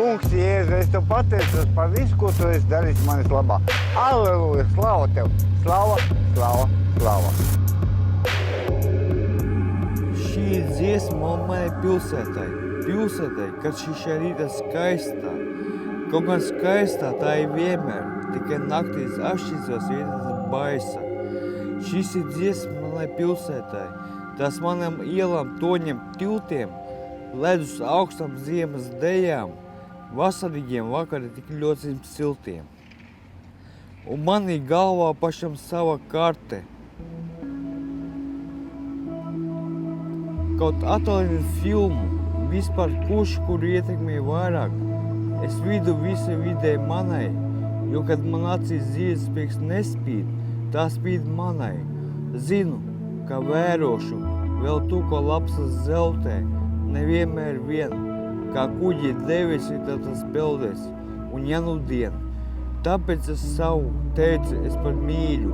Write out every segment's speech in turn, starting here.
Kungs, Jēzu, es tev pateicos par visu, ko tu esi darījis manis labā. Alleluja, slava tev! Slava, slava, slava! Šī ir dziesma manai pilsētai. Pilsētai, kad šī šajā rītā skaistā. Kaut gan skaistā tā ir vienmēr, tikai naktīs atšķirīgos vietās baisa. Šis ir dziesma manai pilsētai. Tās manām ielām, toņiem, tiltiem, ledus augstam ziemas dejām, vasarīgiem vakariem tik ļoti siltiem. Un manī galvā pašam sava karte. Kaut attālinu filmu, vispār kurš, kuru ietekmēja vairāk, es vidu visai vidē manai, jo, kad man acīs dzīves prieks nespīd, tā spīd manai. Zinu, ka vērošu vēl tu, ko lapsas zeltē, nevienmēr vien, kā kuģi debesī tad tas peldēs, un ja nu dien. Tāpēc es savu teicu, es par mīļu,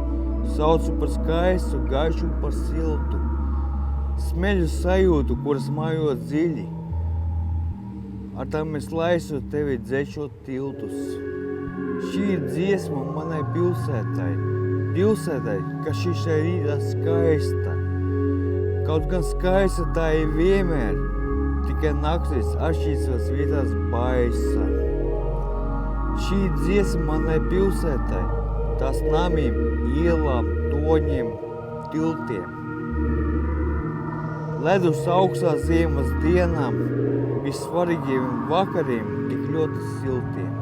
saucu par skaistu, gaišu par siltu. Smeļu sajūtu, kuras mājot dziļi, ar tām es laisu tevi dzēšot tiltus. Šī ir dziesma manai pilsētai, pilsētai, kas šī šai rītā skaista. Kaut gan skaista tā ir vienmēr, tikai naktīs atšķirīgās vietās baisa. Šī ir dziesma manai pilsētai, tās namiem, ielām, toņiem, tiltiem. Ledus augstā ziemas dienām, vissvarīgiem vakariem, tik ļoti siltiem.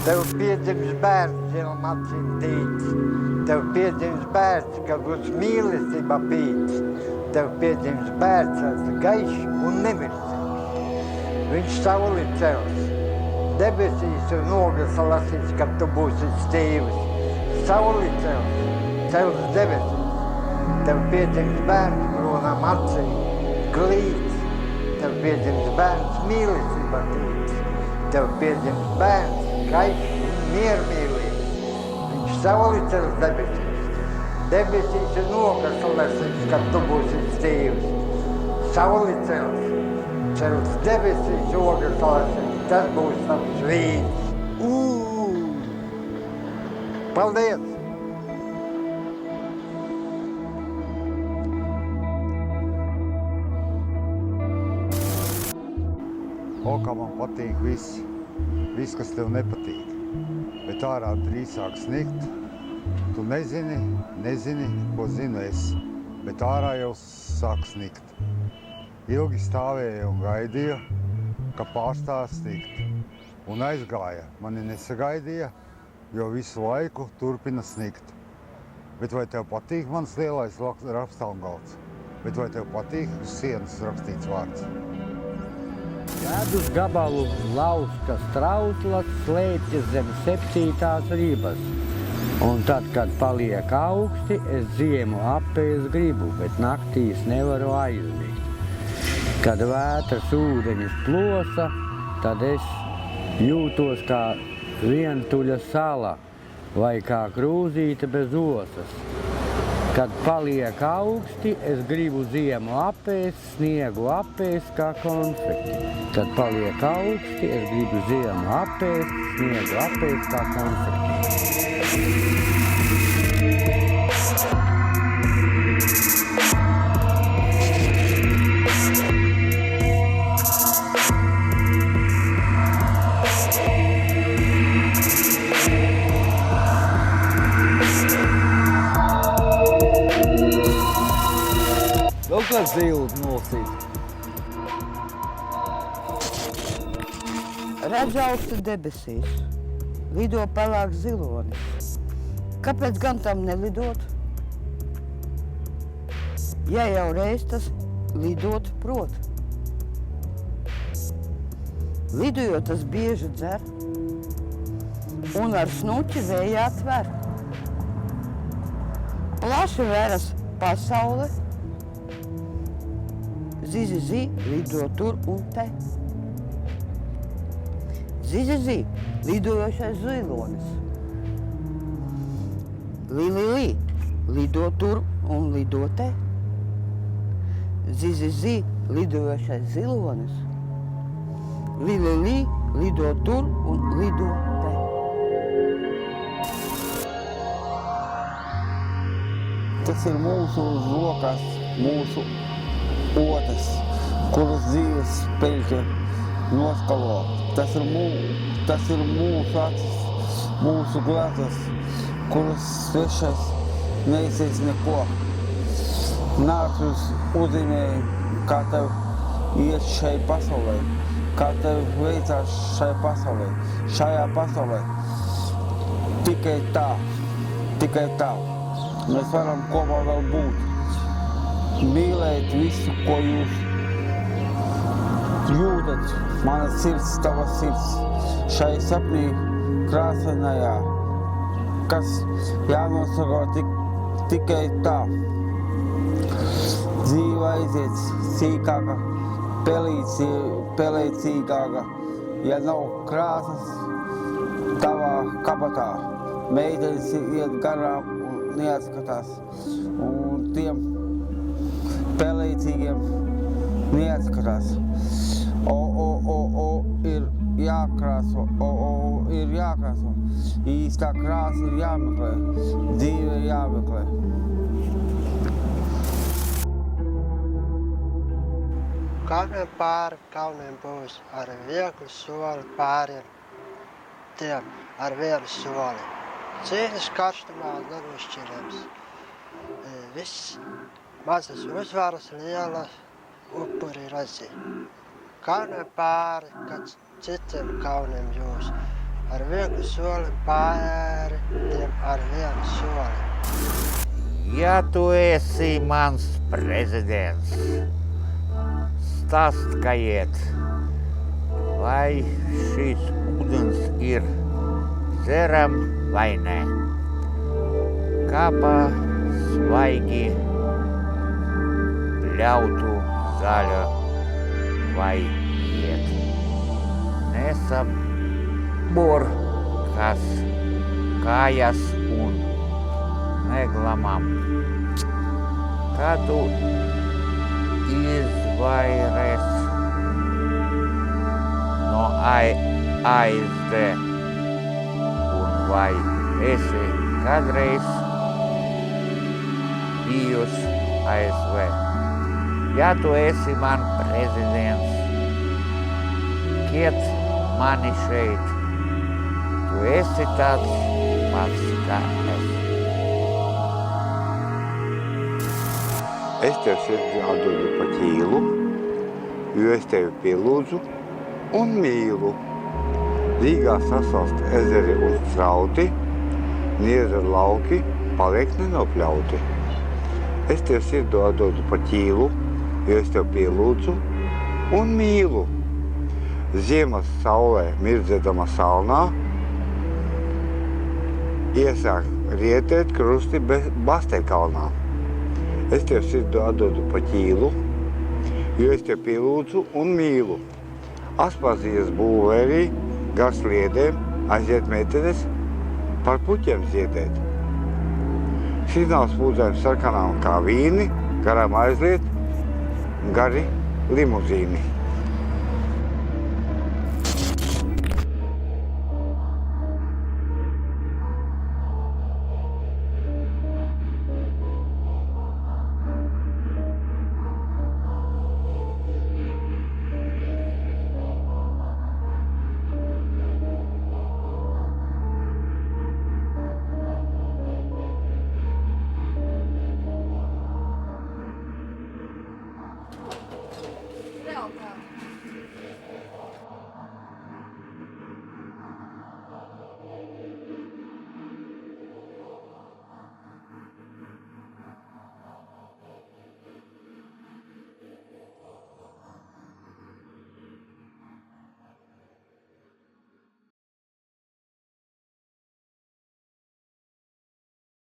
Tev piedzims bērns, zilum acīm tīts. Tev piedzims bērns, ka būs mīlestība pīts. Tev piedzims bērns, ar gaišs un nemirsīgs. Viņš sauli cels. Debesīs un ogas lasīs, kad tu būsi stīvs. Sauli cels debesīs. Tev piedzims bērns, brūnām acīm, glīts. Tev piedzims bērns, mīlestība tīts. Tev piedzims bērns, gaišs un miermīlīgs. Viņš sauli cels debesīs. Debesīs un ogas lasīs, kad tu būsi stīvs. Sauli cels debesīs, ogas lasīs, tas būs tavs vīns. Paldies! O, kā man patīk viss, kas tev nepatīk. Bet ārā drīz sāk snikt. Tu nezini, ko zinu es, bet ārā jau sāk snikt. Ilgi stāvēja un gaidīja, ka pārstās snikt. Un aizgāja, mani nesagaidīja, jo visu laiku turpina snikt. Bet vai tev patīk mans lielais rakstāmgalds? Bet vai tev patīk uz sienas rakstīts vārds? Ledus gabalu lauska strautlas slēpjas zem 7. ribas. Un tad, kad paliek augsti, es ziemu apēst gribu, bet naktīs nevaru aizmigt. Kad vētras ūdeņus plosa, tad es jūtos kā vientuļa sala vai kā krūzīte bez osas. Kad paliek augsti, es gribu ziemu apēst, sniegu apēst kā konfekti. Kad paliek augsti, es gribu ziemu apēst, sniegu apēst kā konfekti. Vēl kāds zīles nolasīt. Redz augstu debesīs, lido pelēks zilonis. Kāpēc gan tam nelidot? Ja jau reiz tas lidot prot. Lidojot tas bieži dzer un ar snuķi vējā tver. Plaši veras pasaule, zizi lido tur un te. Zizi, lidojošais zilonis. Li, lido tur un lido te. Zizi, lidojošais zilonis. Li, lido tur un lido te. Tas ir mūsu rokās, mūsu otas, kuras dzīves peļķe noskalo. Tas ir mūsu acis, mūsu glezas, kuras svešas neizsīs neko. Nāc uz uzzīmēju, kā tev iet šai pasaulē, kā tev veicās šai pasaulē, šajā pasaulē. Tikai tā. Mēs varam kopā vēl būt. Mīlēt visu, ko jūs jūtat. Mana sirds, tava sirds. Šai sapnī krāsainajā, kas jānosako tikai tā. Dzīve aiziet sīkāka, pelēcīgāka. Ja nav krāsas tavā kabatā, meitenes iet garām un neatskatās. Un tiem pelēcīgiem neatskatās. Ir jākrāso. Īstā krāsa ir jāmeklē. Dzīve ir jāmeklē. Kalniem pāri, kalniem būs ar vieglu soli pāriem, tiem ar vienu soli. Cīņas karstumā nenošķirams. Viss mazas uzvaras, lielas upuri redzi. Kalniem pāri, kad citiem kalniem jūs, ar vieglu soli pāri, tiem ar vienu soli. Ja tu esi mans prezidents, stāstiet, vai šis ūdens ir dzeram vai nē. Kāpā svaigi pļautu zaļa vai iet. Nesabor kas kājas un neglamam. Kā tu izvairies no ASV un vai esi kādreiz bijusi ASV? Ja tu esi man prezidents, kiet mani šeit, tu esi tāds pats kā es. Es tev sirdi atdodu pa ķīlu, jo es tevi pielūdzu un mīlu. Rīgā sasalst ezeri un strauti, niedra lauki paliek nenopļauti. Es tev sirdi atdodu pa ķīlu, jo es tev pielūdzu un mīlu. Ziemas saulē mirdzēdama salnā, iesāk rietēt krusti Bastekalnā. Es tev sirdi atdodu pa ķīlu, jo es tev pielūdzu un mīlu. Aspazijas būvērī, gar sliedēm, aiziet meitenes par puķiem ziedēt. Signāls spūdzēm sarkanām kā vīni, garām aizliet gari limuzīni.